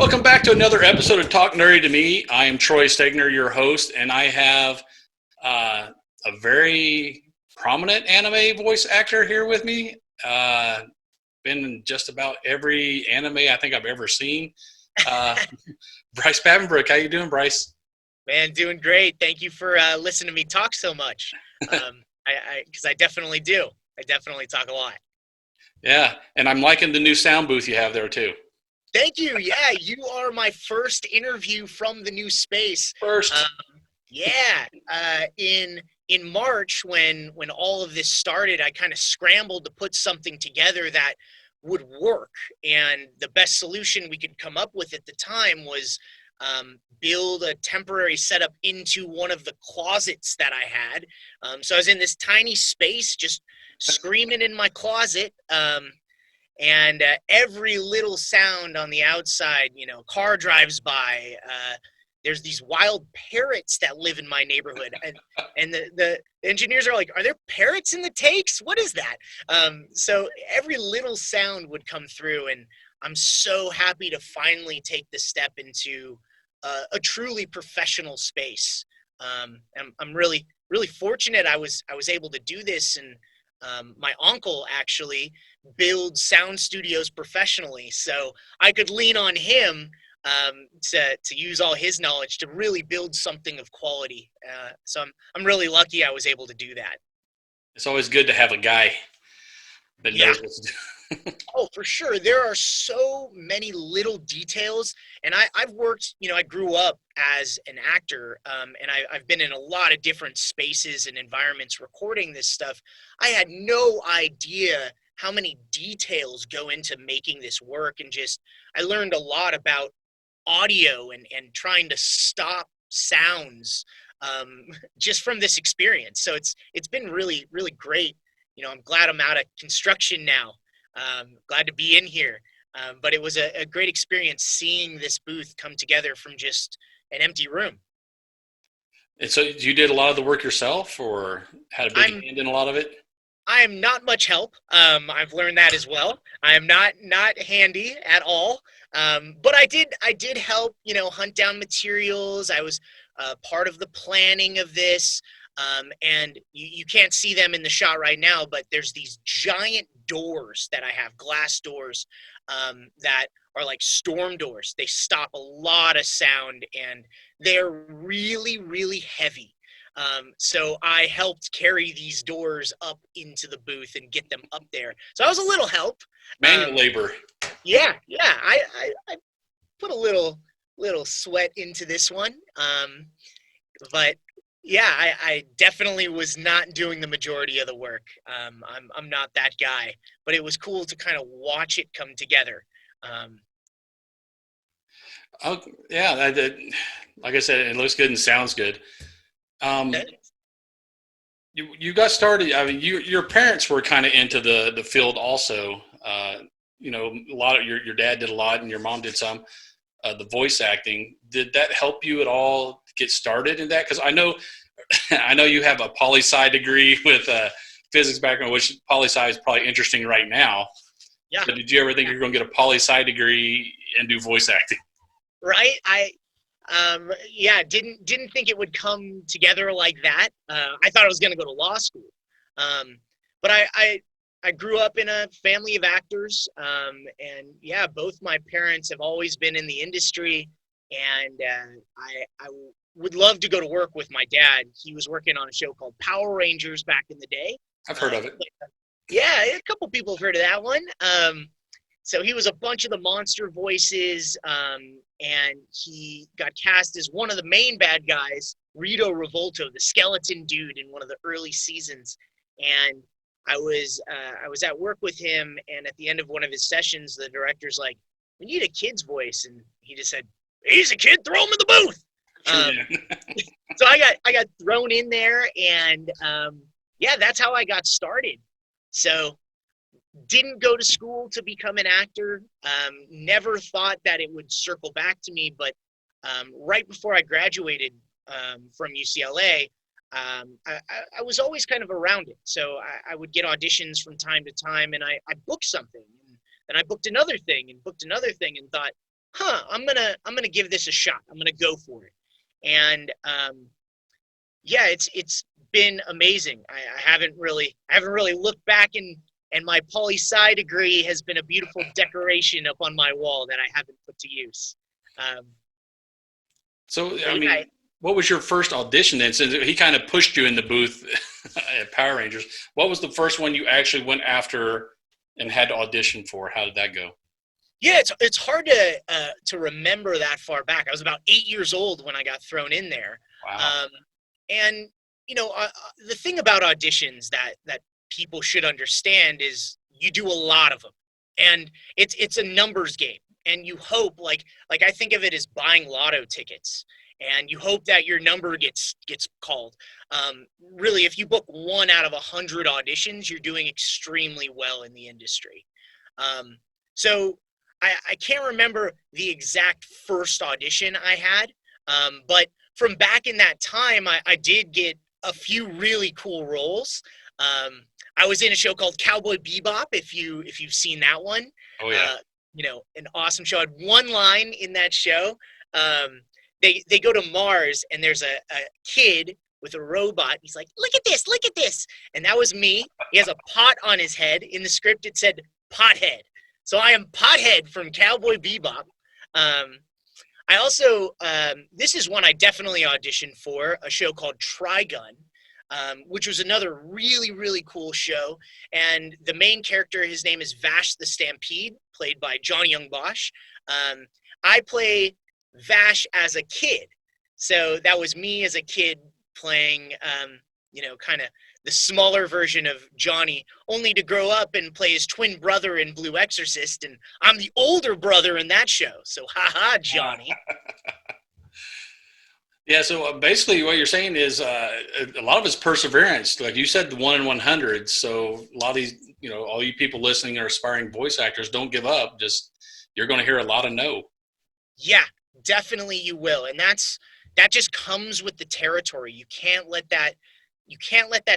Welcome back to another episode of Talk Nerdy to Me. I am Troy Stegner, your host, and I have a very prominent anime voice actor here with me. Been in just about every anime I think I've ever seen. Bryce Papenbrook, how you doing, Bryce? Man, doing great. Thank you for listening to me talk so much. Because I definitely do. I definitely talk a lot. Yeah, and I'm liking the new sound booth you have there too. Thank you. Yeah, you are my first interview from the new space. First. In March when all of this started, I kind of scrambled to put something together that would work. And the best solution we could come up with at the time was build a temporary setup into one of the closets that I had. So I was in this tiny space, just screaming in my closet. And every little sound on the outside, car drives by, there's these wild parrots that live in my neighborhood. And the engineers are like, are there parrots in the takes? What is that? So every little sound would come through, and I'm so happy to finally take the step into a truly professional space. I'm really, really fortunate I was able to do this. And my uncle actually builds sound studios professionally, so I could lean on him to use all his knowledge to really build something of quality. So I'm really lucky I was able to do that. It's always good to have a guy that knows what to do. Oh, for sure. There are so many little details. And I've worked, I grew up as an actor, and I've been in a lot of different spaces and environments recording this stuff. I had no idea how many details go into making this work. And I learned a lot about audio and trying to stop sounds just from this experience. So it's been really, really great. I'm glad I'm out of construction now. Glad to be in here. But it was a great experience seeing this booth come together from just an empty room. And so you did a lot of the work yourself, or had a big hand in a lot of it? I am not much help. I've learned that as well. I am not handy at all. But I did help, hunt down materials. I was part of the planning of this. And you can't see them in the shot right now, but there's these giant doors that I have, glass doors, that are like storm doors. They stop a lot of sound, and they're really, really heavy. So I helped carry these doors up into the booth and get them up there. So I was a little help. Manual labor. Yeah. I put a little sweat into this one. But yeah, I definitely was not doing the majority of the work. I'm not that guy, but it was cool to kind of watch it come together. Oh yeah, like I said, it looks good and sounds good. You got started. I mean, your parents were kind of into the field also. A lot of your dad did a lot, and your mom did some. The voice acting, did that help you at all get started in that? Because I know you have a poli-sci degree with a physics background, which poli-sci is probably interesting right now. Yeah. But did you ever think you were going to get a poli-sci degree and do voice acting? Right. Didn't think it would come together like that. I thought I was going to go to law school. But I grew up in a family of actors, and yeah, both my parents have always been in the industry, and I would love to go to work with my dad. He was working on a show called Power Rangers back in the day. I've heard of it. Yeah, a couple people have heard of that one. So he was a bunch of the monster voices, and he got cast as one of the main bad guys, Rito Revolto, the skeleton dude in one of the early seasons. And I was at work with him, and at the end of one of his sessions, the director's like, "We need a kid's voice," and he just said, "He's a kid, throw him in the booth." So I got thrown in there, and that's how I got started. So didn't go to school to become an actor. Never thought that it would circle back to me, but right before I graduated from UCLA, I was always kind of around it. So I would get auditions from time to time, and I booked something, and then I booked another thing and thought, I'm gonna give this a shot. I'm gonna go for it. And yeah, it's been amazing. I haven't really looked back, and my poli-sci degree has been a beautiful decoration up on my wall that I haven't put to use. So, I mean, what was your first audition then? Since he kind of pushed you in the booth at Power Rangers, what was the first one you actually went after and had to audition for? How did that go? Yeah, it's hard to remember that far back. I was about 8 years old when I got thrown in there. Wow. And the thing about auditions that people should understand is you do a lot of them, and it's a numbers game, and you hope like I think of it as buying lotto tickets, and you hope that your number gets called. Really, if you book 1 out of 100 auditions, you're doing extremely well in the industry. So I can't remember the exact first audition I had, but from back in that time, I did get a few really cool roles. I was in a show called Cowboy Bebop, if you've seen that one. Oh yeah. An awesome show. I had one line in that show. They go to Mars, and there's a kid with a robot. He's like, look at this. And that was me. He has a pot on his head. In the script, it said Pothead. So I am Pothead from Cowboy Bebop. I also, this is one I definitely auditioned for, a show called Trigun, which was another really, really cool show. And the main character, his name is Vash the Stampede, played by John Young Bosch. I play Vash as a kid. So that was me as a kid playing, kind of the smaller version of Johnny, only to grow up and play his twin brother in Blue Exorcist. And I'm the older brother in that show. So haha, Johnny. Yeah, so basically what you're saying is a lot of it's perseverance. Like you said, the 1 in 100. So a lot of these, all you people listening are aspiring voice actors, don't give up. You're going to hear a lot of no. Yeah, definitely you will. And that just comes with the territory. You can't let that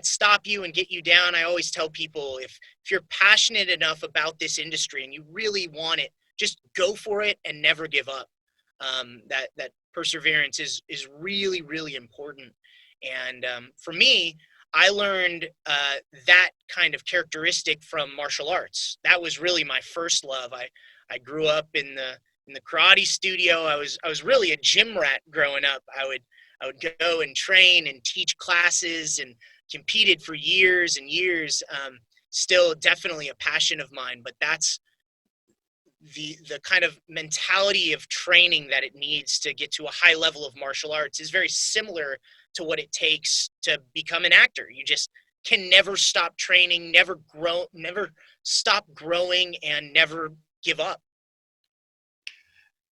stop you and get you down. I always tell people, if you're passionate enough about this industry and you really want it, just go for it and never give up. That perseverance is really, really important. And for me, I learned that kind of characteristic from martial arts. That was really my first love. I grew up in the karate studio. I was really a gym rat growing up. I would go and train and teach classes and competed for years and years. Still definitely a passion of mine, but that's the kind of mentality of training that it needs to get to a high level of martial arts is very similar to what it takes to become an actor. You just can never stop training, never stop growing, and never give up.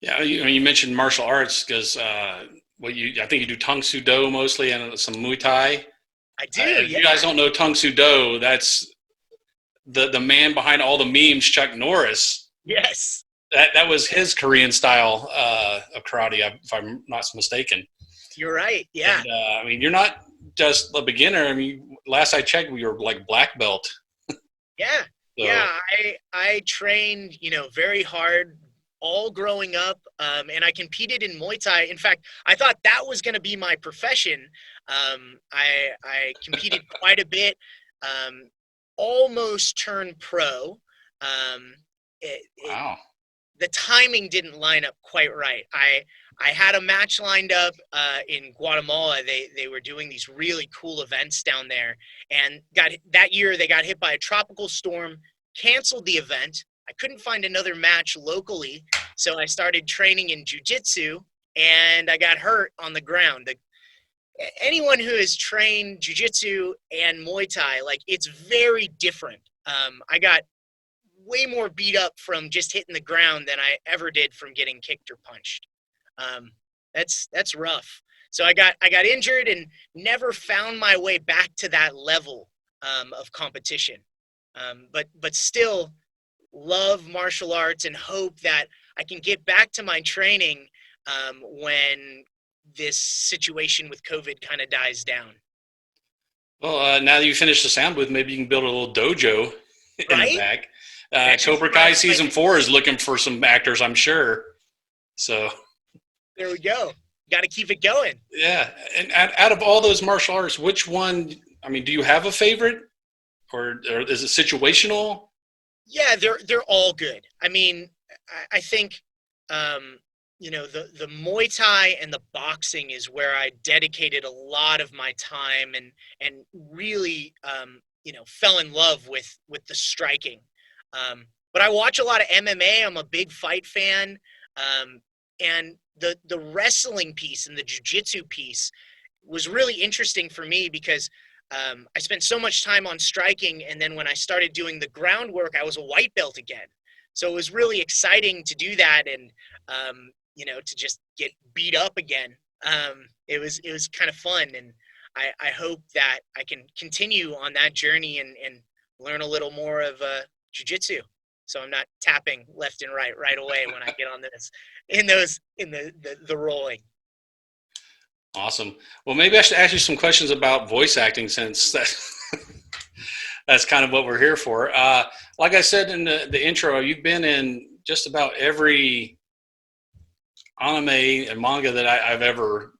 Yeah, you mentioned martial arts because I think you do Tang Soo Do mostly and some Muay Thai. I do. If you guys don't know Tang Soo Do, that's the man behind all the memes, Chuck Norris. Yes. That was his Korean style of karate, if I'm not mistaken. You're right. Yeah. And, you're not just a beginner. Last I checked, we were like black belt. Yeah. So. Yeah. I trained, very hard all growing up, and I competed in Muay Thai. In fact, I thought that was going to be my profession. I competed quite a bit, almost turned pro. Wow. The timing didn't line up quite right. I had a match lined up in Guatemala. They were doing these really cool events down there, and that year they got hit by a tropical storm, canceled the event. I couldn't find another match locally, so I started training in jiu-jitsu, and I got hurt on the ground. Anyone who has trained jiu-jitsu and Muay Thai, it's very different. I got way more beat up from just hitting the ground than I ever did from getting kicked or punched. That's rough. So I got injured and never found my way back to that level of competition. But still love martial arts and hope that I can get back to my training when this situation with COVID kind of dies down. Well, now that you finished the sound booth, maybe you can build a little dojo in the back. Cobra Kai season 4 is looking for some actors, I'm sure. So There we go. Got to keep it going. yeah, and out of all those martial arts, which one? I mean, do you have a favorite, or is it situational? Yeah, they're all good. I mean, I think the Muay Thai and the boxing is where I dedicated a lot of my time and really fell in love with the striking. But I watch a lot of MMA. I'm a big fight fan, and the wrestling piece and the jiu-jitsu piece was really interesting for me because I spent so much time on striking, and then when I started doing the groundwork, I was a white belt again. So it was really exciting to do that, and to just get beat up again. It was kind of fun, and I hope that I can continue on that journey and learn a little more of jiu-jitsu, so I'm not tapping left and right away when I get on this in the rolling. Awesome. Well, maybe I should ask you some questions about voice acting since that's kind of what we're here for. Like I said in the intro, you've been in just about every anime and manga that I've ever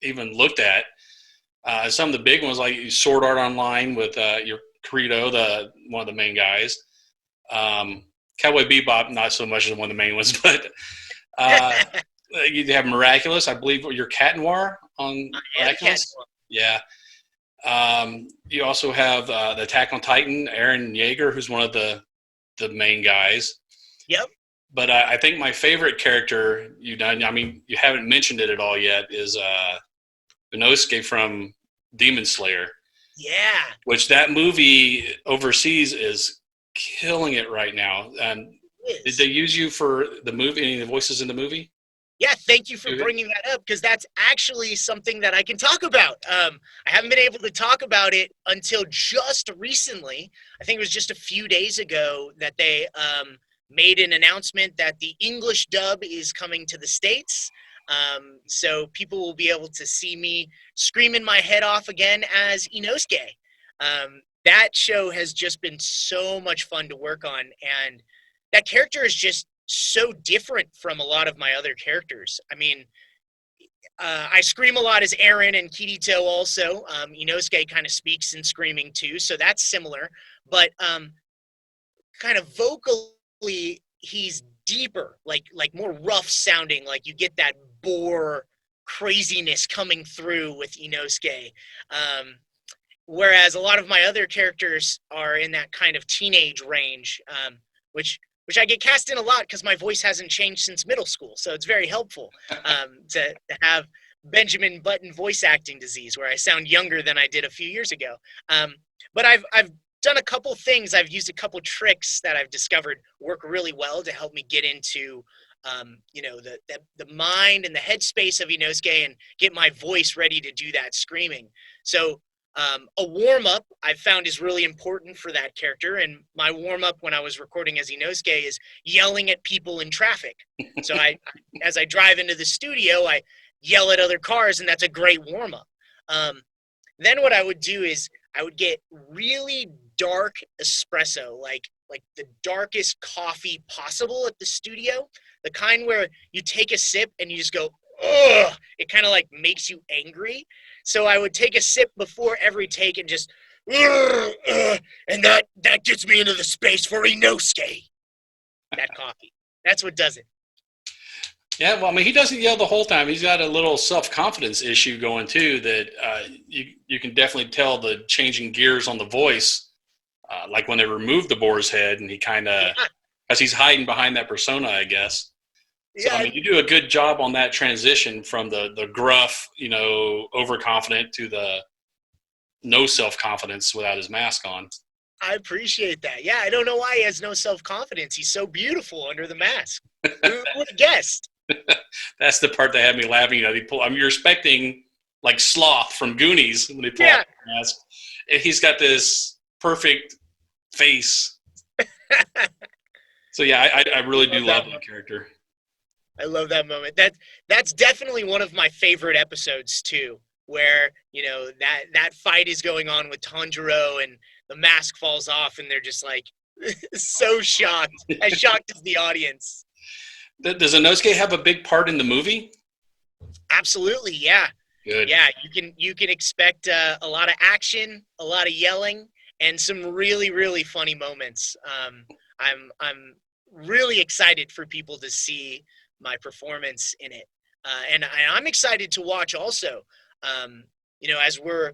even looked at. Some of the big ones like Sword Art Online with your Kirito, one of the main guys. Cowboy Bebop, not so much as one of the main ones, but you have Miraculous, I believe, your Cat Noir on Miraculous. Yeah. You also have the Attack on Titan, Eren Jaeger, who's one of the main guys. Yep. But I think my favorite character you've done, I mean, you haven't mentioned it at all yet, is Inosuke from Demon Slayer. Yeah. Which that movie overseas is killing it right now. Did they use you for the movie, any of the voices in the movie? Yeah, thank you for bringing that up because that's actually something that I can talk about. I haven't been able to talk about it until just recently. I think it was just a few days ago that they made an announcement that the English dub is coming to the States. So people will be able to see me screaming my head off again as Inosuke. That show has just been so much fun to work on, and that character is just so different from a lot of my other characters. I mean, I scream a lot as Eren and Kirito also. Inosuke kind of speaks in screaming too, so that's similar. But kind of vocally, he's deeper, like more rough sounding. Like you get that boar craziness coming through with Inosuke. Whereas a lot of my other characters are in that kind of teenage range, which I get cast in a lot because my voice hasn't changed since middle school. So it's very helpful to have Benjamin Button voice acting disease, where I sound younger than I did a few years ago. But I've done a couple things. I've used a couple tricks that I've discovered work really well to help me get into the mind and the headspace of Inosuke and get my voice ready to do that screaming. So a warm-up I've found is really important for that character, and my warm-up when I was recording as Inosuke is yelling at people in traffic. So as I drive into the studio, I yell at other cars, and that's a great warm-up. Then what I would do is I would get really dark espresso, like the darkest coffee possible at the studio, the kind where you take a sip and you just go, ugh, it kind of like makes you angry. So I would take a sip before every take and just, and that gets me into the space for Inosuke. That coffee. That's what does it. Yeah, well, I mean, he doesn't yell the whole time. He's got a little self-confidence issue going too that you can definitely tell the changing gears on the voice, like when they removed the boar's head and he kind of, as he's hiding behind that persona, I guess. So, yeah. I mean, you do a good job on that transition from the gruff, overconfident to the no self-confidence without his mask on. I appreciate that. Yeah, I don't know why he has no self-confidence. He's so beautiful under the mask. Who would have guessed? That's the part that had me laughing. You're expecting like Sloth from Goonies when they pull out the mask. And he's got this perfect face. So, yeah, I really do love that character. I love that moment. That's definitely one of my favorite episodes too, where that fight is going on with Tanjiro and the mask falls off and they're just like so shocked, as shocked as the audience. Does Inosuke have a big part in the movie? Absolutely, yeah. Good. Yeah, you can expect a lot of action, a lot of yelling, and some really really funny moments. I'm really excited for people to see my performance in it, I'm excited to watch also. Um, as we're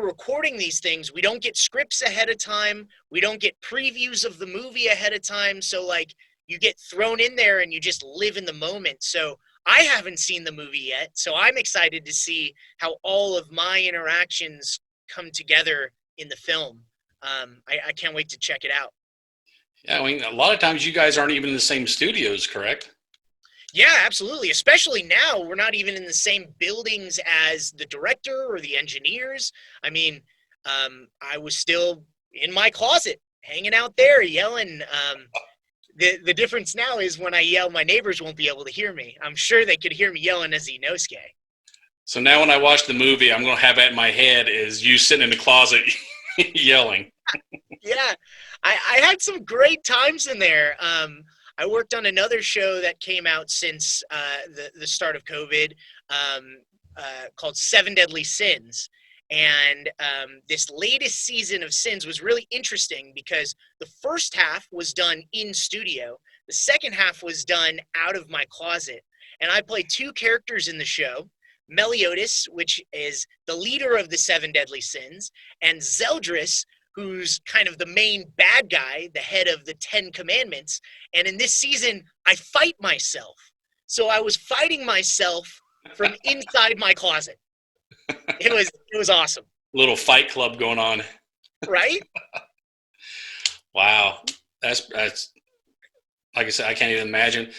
recording these things, we don't get scripts ahead of time. We don't get previews of the movie ahead of time. So like you get thrown in there and you just live in the moment. So I haven't seen the movie yet, so I'm excited to see how all of my interactions come together in the film. I can't wait to check it out. Yeah, I mean, a lot of times you guys aren't even in the same studios, correct? Yeah, absolutely. Especially now, we're not even in the same buildings as the director or the engineers. I mean, I was still in my closet, hanging out there, yelling. The difference now is when I yell, my neighbors won't be able to hear me. I'm sure they could hear me yelling as Inosuke. So now when I watch the movie, I'm going to have that in my head is you sitting in the closet yelling. Yeah, I had some great times in there. I worked on another show that came out since the start of COVID, um, called Seven Deadly Sins. And this latest season of Sins was really interesting because the first half was done in studio, the second half was done out of my closet. And I played two characters in the show: Meliodas, which is the leader of the Seven Deadly Sins, and Zeldris, who's kind of the main bad guy, the head of the Ten Commandments. And in this season, I fight myself. So I was fighting myself from inside my closet. It was awesome, Little fight club going on. right? Wow. That's like I said, I can't even imagine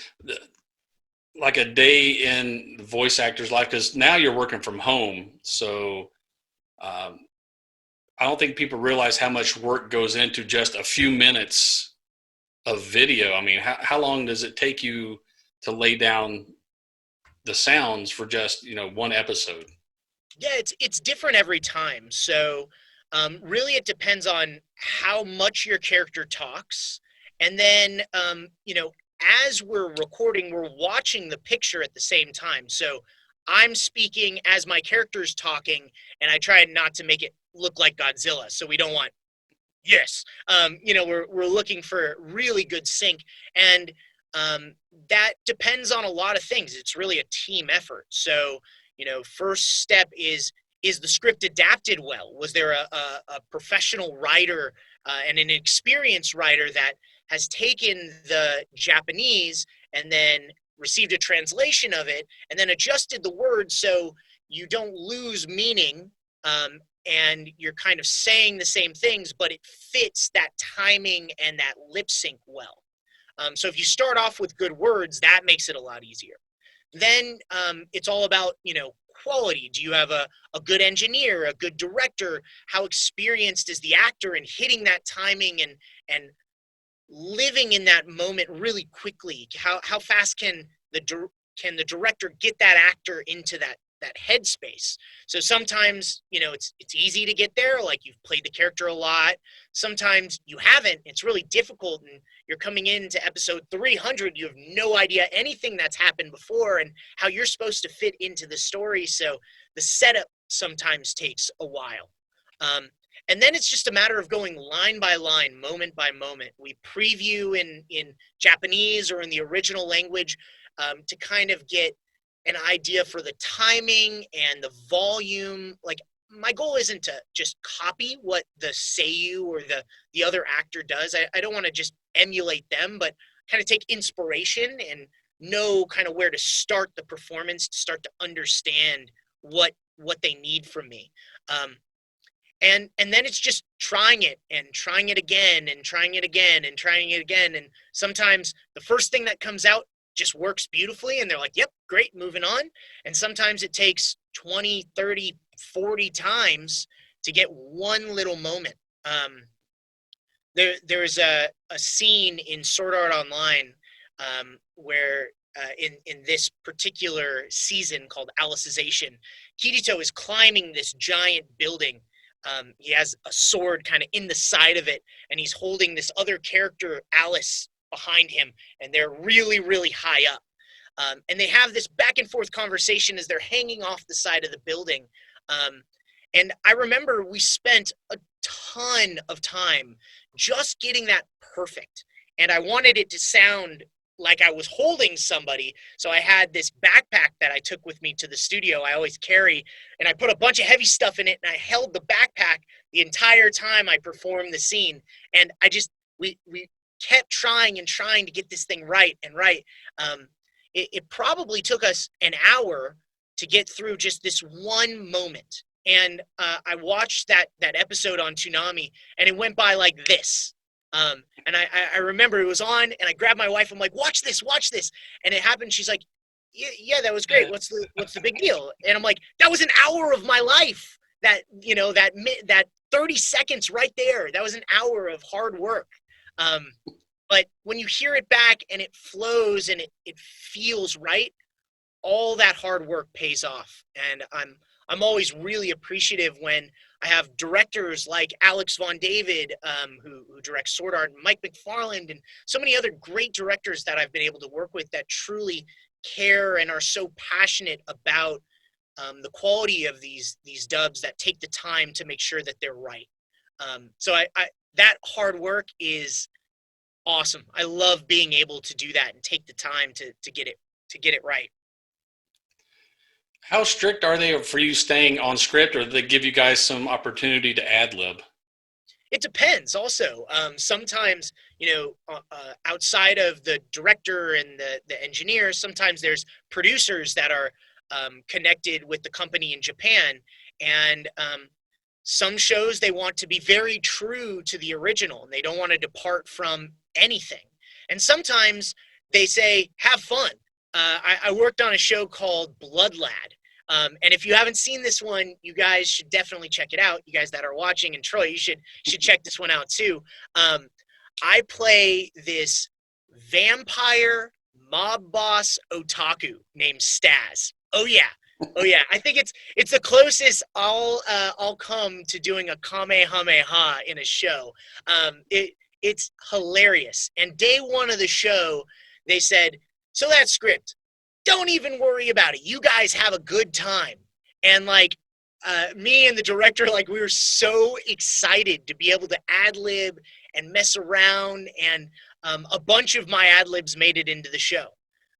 like a day in the voice actor's life because now you're working from home. So um, I don't think people realize how much work goes into just a few minutes of video. I mean, how long does it take you to lay down the sounds for just, one episode? Yeah, it's different every time. So really, it depends on how much your character talks, and then as we're recording, we're watching the picture at the same time. So I'm speaking as my character's talking, and I try not to make it look like Godzilla. So we don't want yes. We're looking for really good sync, and um, that depends on a lot of things. It's really a team effort. So first step is the script adapted well? Was there a professional writer and an experienced writer that has taken the Japanese and then received a translation of it and then adjusted the words so you don't lose meaning, and you're kind of saying the same things, but it fits that timing and that lip sync well. So if you start off with good words, that makes it a lot easier. Then it's all about quality. Do you have a good engineer, a good director? How experienced is the actor in hitting that timing and living in that moment really quickly? How fast can the director get that actor into that headspace? So sometimes it's easy to get there, like you've played the character a lot. Sometimes you haven't. It's really difficult, and you're coming into episode 300. You have no idea anything that's happened before and how you're supposed to fit into the story. So the setup sometimes takes a while. And then it's just a matter of going line by line, moment by moment. We preview in Japanese or in the original language to kind of get an idea for the timing and the volume. Like, my goal isn't to just copy what the Seiyu or the other actor does. I don't want to just emulate them, but kind of take inspiration and know kind of where to start the performance, to start to understand what they need from me. And then it's just trying it and trying it again and trying it again and trying it again. And sometimes the first thing that comes out just works beautifully and they're like, yep, great, moving on. And sometimes it takes 20, 30, 40 times to get one little moment. There's a scene in Sword Art Online where in this particular season called Alicization, Kirito is climbing this giant building. He has a sword kind of in the side of it, and he's holding this other character, Alice, behind him, and they're really, really high up. And they have this back and forth conversation as they're hanging off the side of the building. And I remember we spent a ton of time just getting that perfect. And I wanted it to sound like I was holding somebody. So I had this backpack that I took with me to the studio. I always carry, and I put a bunch of heavy stuff in it, and I held the backpack the entire time I performed the scene. And we kept trying and trying to get this thing right and right. It probably took us an hour to get through just this one moment. And I watched that episode on Toonami, and it went by like this. And I remember it was on, and I grabbed my wife. I'm like, watch this. And it happened. She's like, yeah, that was great. What's the big deal? And I'm like, that was an hour of my life. That 30 seconds right there. That was an hour of hard work. But when you hear it back and it flows and it feels right, all that hard work pays off. And I'm always really appreciative when I have directors like Alex Von David, who directs Sword Art, and Mike McFarland, and so many other great directors that I've been able to work with that truly care and are so passionate about the quality of these dubs, that take the time to make sure that they're right. So I that hard work is awesome. I love being able to do that and take the time to get it right. How strict are they for you staying on script, or do they give you guys some opportunity to ad lib? It depends also. Sometimes, outside of the director and the engineers, sometimes there's producers that are connected with the company in Japan. And some shows, they want to be very true to the original, and they don't want to depart from anything. And sometimes they say, have fun. I worked on a show called Blood Lad. And if you haven't seen this one, you guys should definitely check it out. You guys that are watching, and Troy, you should check this one out too. I play this vampire mob boss otaku named Staz. Oh yeah. I think it's the closest I'll come to doing a kamehameha in a show. It's hilarious. And day one of the show, they said, so that script, don't even worry about it. You guys have a good time. And like me and the director, like, we were so excited to be able to ad lib and mess around. And a bunch of my ad libs made it into the show.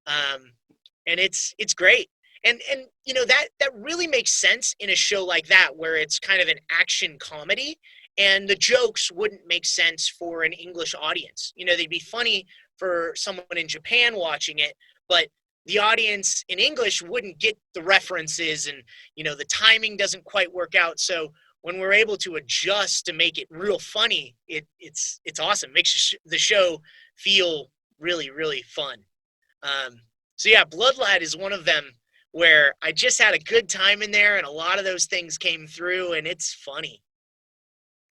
And it's great. And that really makes sense in a show like that, where it's kind of an action comedy, and the jokes wouldn't make sense for an English audience. They'd be funny for someone in Japan watching it, but the audience in English wouldn't get the references, and the timing doesn't quite work out. So when we're able to adjust to make it real funny, it's awesome. It makes the show feel really, really fun. So yeah, Blood Lad is one of them where I just had a good time in there, and a lot of those things came through, and it's funny.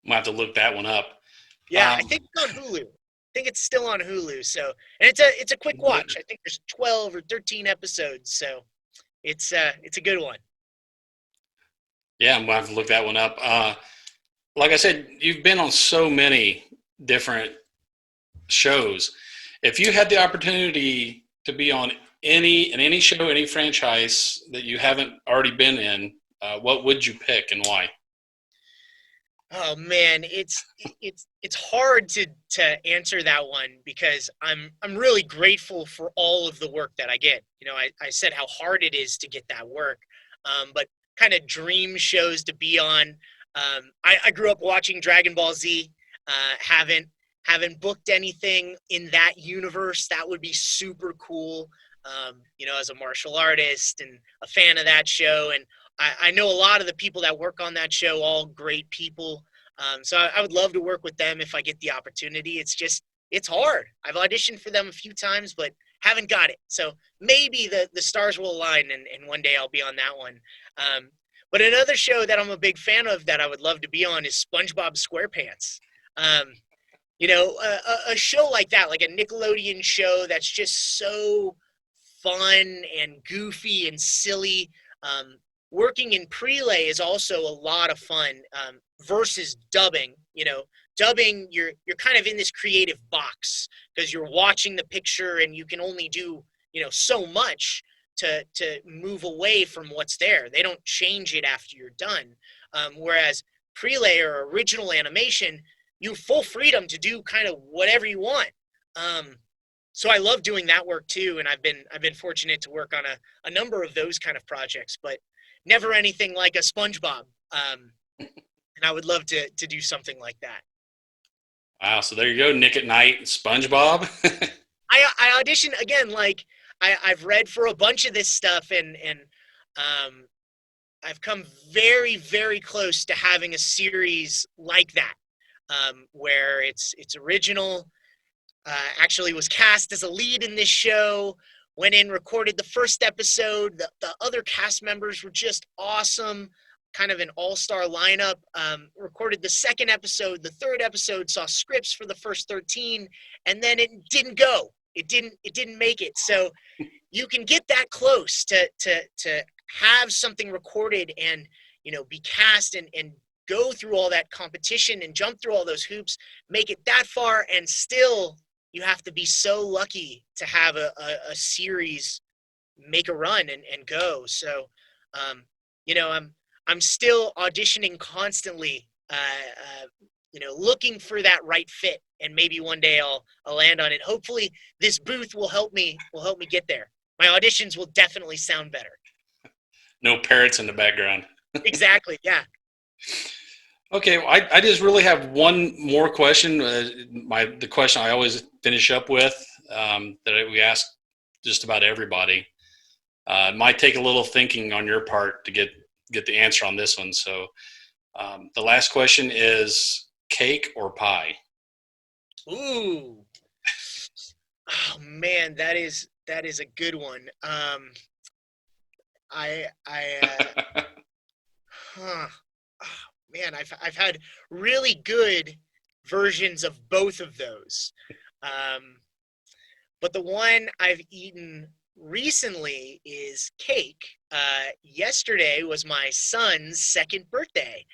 Might have to look that one up. Yeah, I think it's on Hulu. I think it's still on Hulu. So, and it's a quick watch. I think there's 12 or 13 episodes. So it's a good one. Yeah, I'm going to have to look that one up. Like I said, you've been on so many different shows. If you had the opportunity to be on any show, any franchise that you haven't already been in, what would you pick and why? Oh man, it's hard to answer that one, because I'm really grateful for all of the work that I get. I said how hard it is to get that work, but kind of dream shows to be on. I grew up watching Dragon Ball Z. Haven't booked anything in that universe. That would be super cool. As a martial artist and a fan of that show, and I know a lot of the people that work on that show, all great people. So I would love to work with them if I get the opportunity. It's hard. I've auditioned for them a few times, but haven't got it. So maybe the stars will align, and one day I'll be on that one. But another show that I'm a big fan of that I would love to be on is SpongeBob SquarePants. A show like that, like a Nickelodeon show that's just so fun and goofy and silly. Working in prelay is also a lot of fun, versus dubbing. dubbing, you're kind of in this creative box because you're watching the picture and you can only do, so much to move away from what's there. They don't change it after you're done. Whereas prelay or original animation, you have full freedom to do kind of whatever you want. So I love doing that work too, and I've been fortunate to work on a number of those kind of projects, but never anything like a SpongeBob. And I would love to do something like that. Wow, so there you go, Nick at Night, SpongeBob. I audition again, like I've read for a bunch of this stuff, and I've come very, very close to having a series like that, where it's original. Actually was cast as a lead in this show, went in, recorded the first episode. The other cast members were just awesome, kind of an all-star lineup. Recorded the second episode. The third episode saw scripts for the first 13, and then it didn't go. It didn't make it. So you can get that close to have something recorded and, be cast and go through all that competition and jump through all those hoops, make it that far, and still you have to be so lucky to have a series make a run and go. So, I'm still auditioning constantly, looking for that right fit, and maybe one day I'll land on it. Hopefully this booth will help me get there. My auditions will definitely sound better. No parrots in the background. Exactly. Yeah. Okay. Well, I just really have one more question. The question I always finish up with, that we ask just about everybody. It might take a little thinking on your part to get the answer on this one. So the last question is cake or pie? Ooh. Oh man, that is a good one. Oh, man, I've had really good versions of both of those. But the one I've eaten recently is cake. Yesterday was my son's second birthday.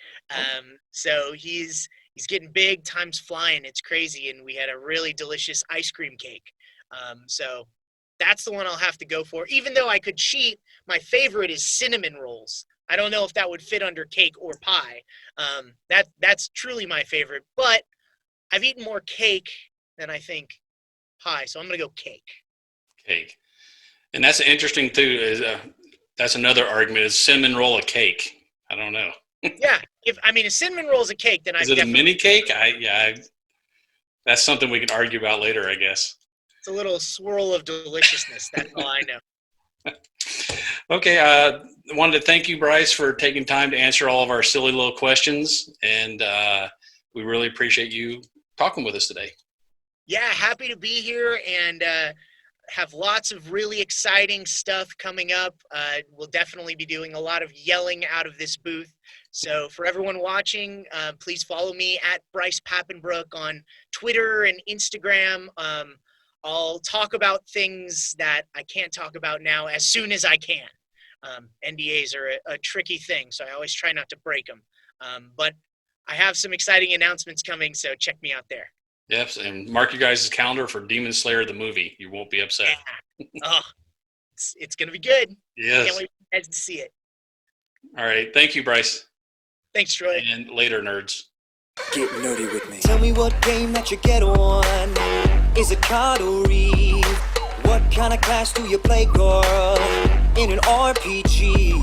So he's getting big, time's flying, it's crazy, and we had a really delicious ice cream cake. So that's the one I'll have to go for. Even though I could cheat, my favorite is cinnamon rolls. I don't know if that would fit under cake or pie. That's truly my favorite, but I've eaten more cake than I think pie, so I'm gonna go cake. Cake. And that's interesting too. Is that's another argument? Is cinnamon roll a cake? I don't know. Yeah, a cinnamon roll is a cake, then is it a mini cake? That's something we can argue about later, I guess. It's a little swirl of deliciousness. That's all I know. Okay, I wanted to thank you, Bryce, for taking time to answer all of our silly little questions, and we really appreciate you talking with us today. Yeah, happy to be here, and have lots of really exciting stuff coming up. We'll definitely be doing a lot of yelling out of this booth. So for everyone watching, please follow me at Bryce Papenbrook on Twitter and Instagram. I'll talk about things that I can't talk about now as soon as I can. NDAs are a tricky thing, so I always try not to break them. But I have some exciting announcements coming, so check me out there. Yep, and mark your guys' calendar for Demon Slayer the movie. You won't be upset. Yeah. Oh, it's going to be good. Yes. Can't wait for you guys to see it. All right. Thank you, Bryce. Thanks, Troy. And later, nerds. Get nerdy with me. Tell me what game that you get on. Is it card or read? What kind of class do you play, girl? In an RPG.